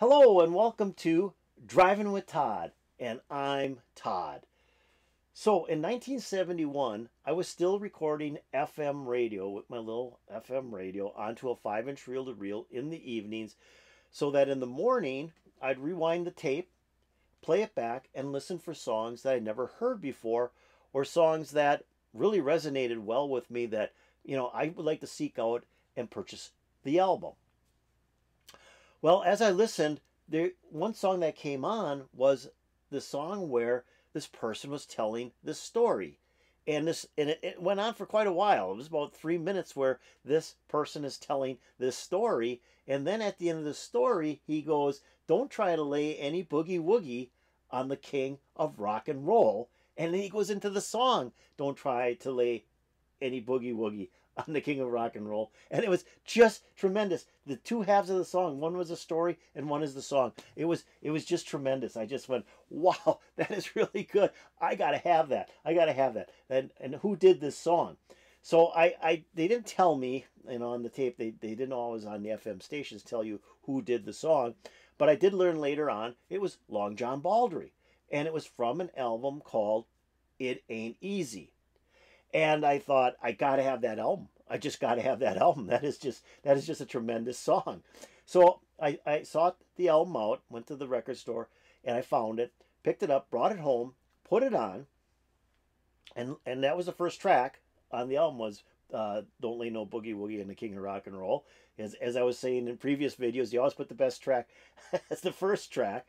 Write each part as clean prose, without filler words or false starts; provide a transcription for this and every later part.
Hello and welcome to Driving with Todd, and I'm Todd. So in 1971, I was still recording FM radio with my little FM radio onto a 5-inch reel-to-reel in the evenings so that in the morning I'd rewind the tape, play it back, and listen for songs that I'd never heard before or songs that really resonated well with me that, I would like to seek out and purchase the album. Well, as I listened, one song that came on was the song where this person was telling this story. And it went on for quite a while. It was about 3 minutes where this person is telling this story. And then at the end of the story, he goes, "Don't try to lay any boogie woogie on the king of rock and roll." And then he goes into the song, "Don't try to lay any boogie woogie on the king of rock and roll." And it was just tremendous. The two halves of the song, one was a story and one is the song. It was just tremendous. I just went, wow, that is really good. I gotta have that. I gotta have that. And who did this song? So they didn't tell me, on the tape, they didn't always on the FM stations tell you who did the song, but I did learn later on it was Long John Baldry. And it was from an album called It Ain't Easy. And I thought, I got to have that album. I just got to have that album. That is just a tremendous song. So I sought the album out, went to the record store, and I found it, picked it up, brought it home, put it on, and that was the first track on the album was Don't Lay No Boogie Woogie in the King of Rock and Roll. As I was saying in previous videos, you always put the best track as the first track.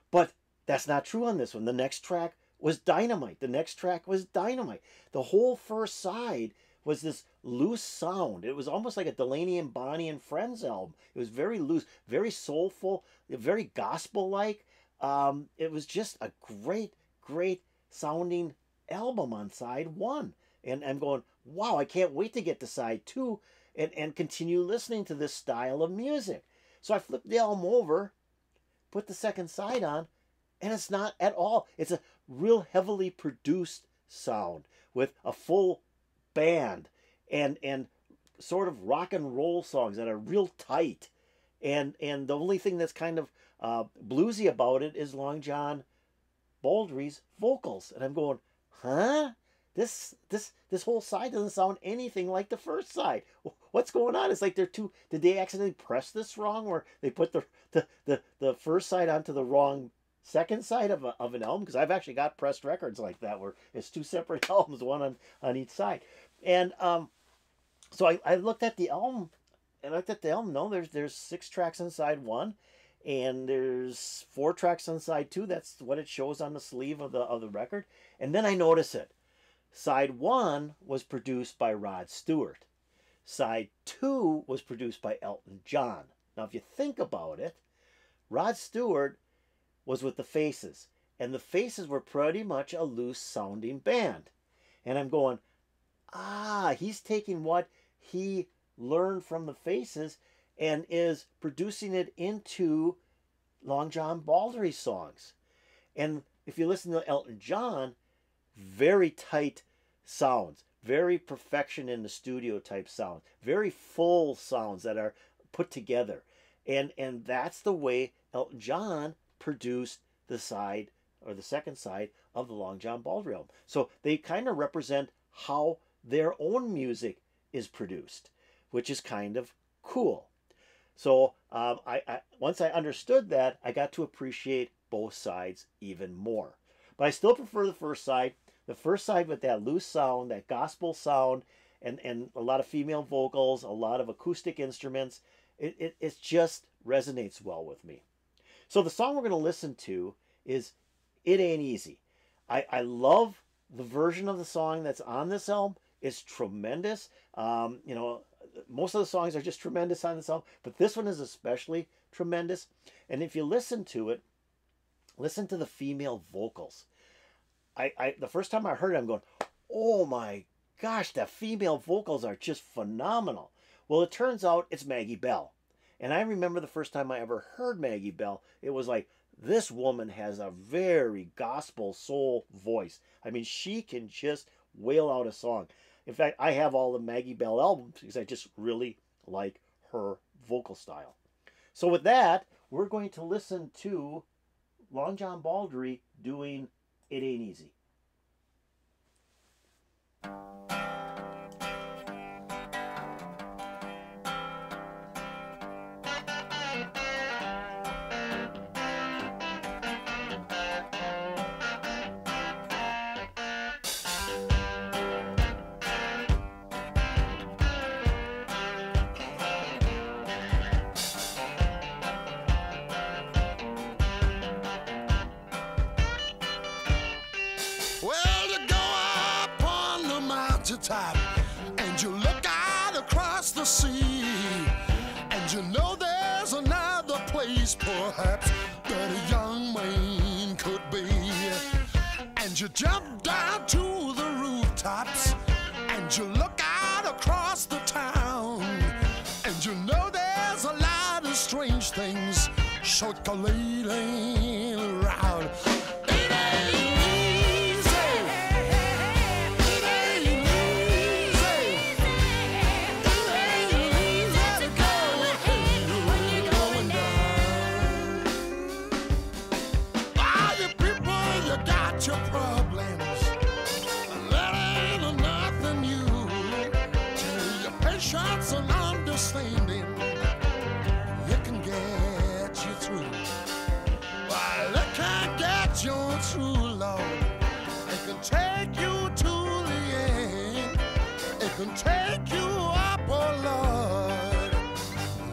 But that's not true on this one. The next track was dynamite. The next track was dynamite. The whole first side was this loose sound. It was almost like a Delaney and Bonnie and Friends album. It was very loose, very soulful, very gospel-like. It was just a great, great sounding album on side one. And I'm going, wow, I can't wait to get to side two and continue listening to this style of music. So I flipped the album over, put the second side on, and it's not at all. It's a real heavily produced sound with a full band and sort of rock and roll songs that are real tight. And the only thing that's kind of bluesy about it is Long John Baldry's vocals. And I'm going, huh? This whole side doesn't sound anything like the first side. What's going on? It's like they're two. Did they accidentally press this wrong, or they put the first side onto the wrong second side of an album? Because I've actually got pressed records like that where it's two separate albums, one on each side. And so I looked at the album, and I looked at the album. No, there's 6 tracks on side one, and there's 4 tracks on side two. That's what it shows on the sleeve of the record. And then I notice it. Side one was produced by Rod Stewart. Side two was produced by Elton John. Now, if you think about it, Rod Stewart was with the Faces, and the Faces were pretty much a loose sounding band. And I'm going, he's taking what he learned from the Faces and is producing it into Long John Baldry songs. And if you listen to Elton John, very tight sounds, very perfection in the studio type sounds, very full sounds that are put together. And that's the way Elton John produced the side or the second side of the Long John Baldry album. So they kind of represent how their own music is produced, which is kind of cool. So once I understood that, I got to appreciate both sides even more. But I still prefer the first side. The first side with that loose sound, that gospel sound, and a lot of female vocals, a lot of acoustic instruments. It just resonates well with me. So the song we're going to listen to is It Ain't Easy. I love the version of the song that's on this album. It's tremendous. Most of the songs are just tremendous on this album, but this one is especially tremendous. And if you listen to it, listen to the female vocals. The first time I heard it, I'm going, oh my gosh, the female vocals are just phenomenal. Well, it turns out it's Maggie Bell. And I remember the first time I ever heard Maggie Bell, it was like, this woman has a very gospel soul voice. I mean, she can just wail out a song. In fact, I have all the Maggie Bell albums because I just really like her vocal style. So with that, we're going to listen to Long John Baldry doing It Ain't Easy. Well, you go up on the mountaintop and you look out across the sea, and you know there's another place perhaps that a young man could be. And you jump down to the rooftops and you look out across the town, and you know there's a lot of strange things circulating around. It ain't your problems, that ain't nothing new. Till your patience and understanding, it can get you through. While it can't get you through, Lord, it can take you to the end. It can take you up, oh Lord,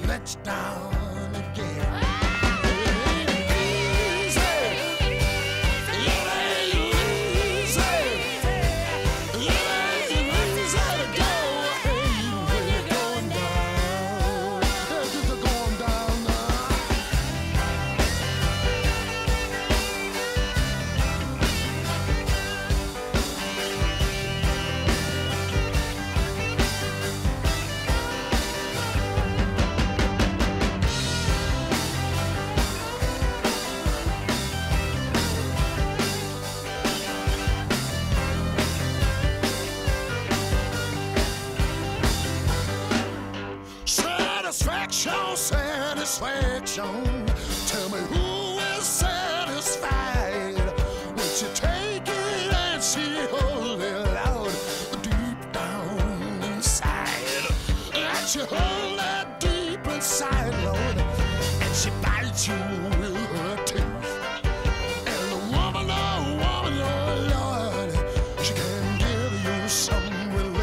let's down again. Satisfaction, tell me who is satisfied once you take it and she hold it loud deep down inside. And she hold that deep inside, Lord, and she bites you with her teeth. And the woman, oh Lord, she can give you some relief.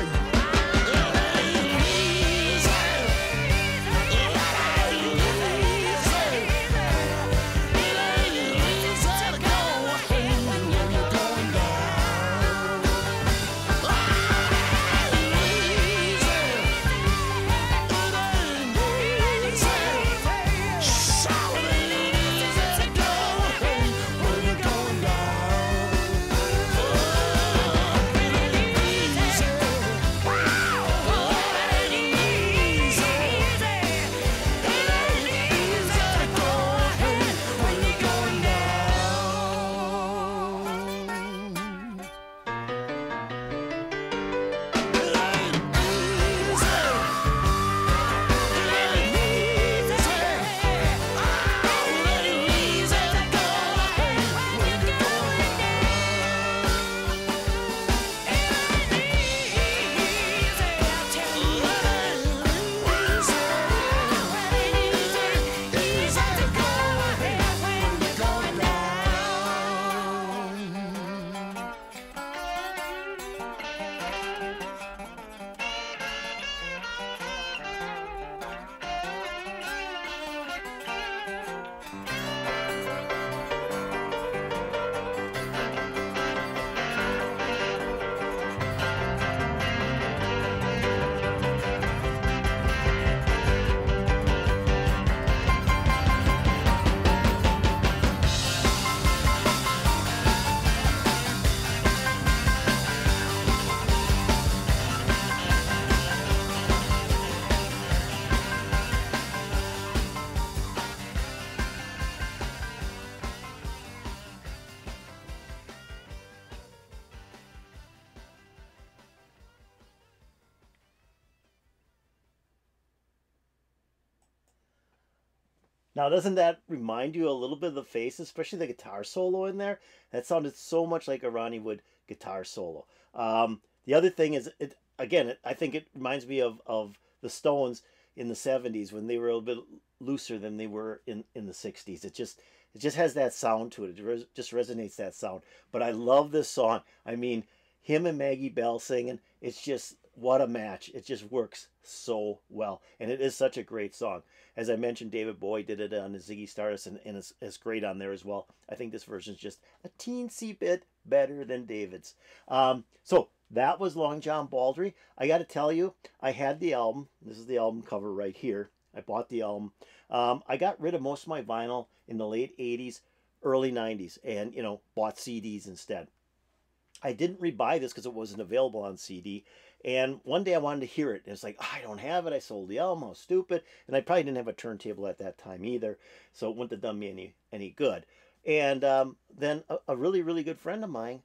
Sorry. Now, doesn't that remind you a little bit of the Face, especially the guitar solo in there? That sounded so much like a Ronnie Wood guitar solo. The other thing is, I think it reminds me of the Stones in the 70s when they were a little bit looser than they were in the 60s. It just has that sound to it. Just resonates that sound. But I love this song. I mean, him and Maggie Bell singing, it's just what a match. It just works so well. And it is such a great song. As I mentioned, David Bowie did it on his Ziggy Stardust, and it's great on there as well. I think this version is just a teensy bit better than David's. So that was Long John Baldry. I got to tell you, I had the album. This is the album cover right here. I bought the album. I got rid of most of my vinyl in the late 80s, early 90s, and, bought CDs instead. I didn't rebuy this because it wasn't available on CD. And one day I wanted to hear it. And it's like, I don't have it. I sold the album. I was stupid. And I probably didn't have a turntable at that time either. So it wouldn't have done me any good. And then a really, really good friend of mine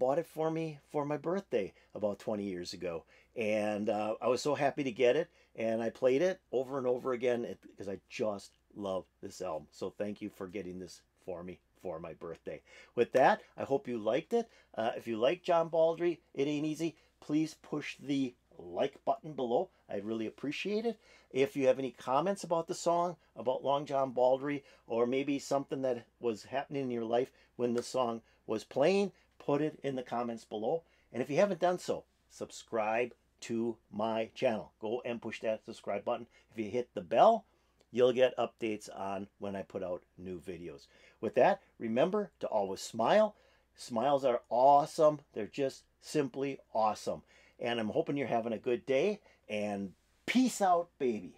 bought it for me for my birthday about 20 years ago. And I was so happy to get it. And I played it over and over again because I just love this album. So thank you for getting this for me for my birthday. With that, I hope you liked it. If you like John Baldry, It Ain't Easy, please push the like button below. I'd really appreciate it. If you have any comments about the song, about Long John Baldry, or maybe something that was happening in your life when the song was playing, put it in the comments below. And if you haven't done so, subscribe to my channel. Go and push that subscribe button. If you hit the bell, you'll get updates on when I put out new videos. With that, remember to always smile. Smiles are awesome. They're just simply awesome. And I'm hoping you're having a good day. And peace out, baby.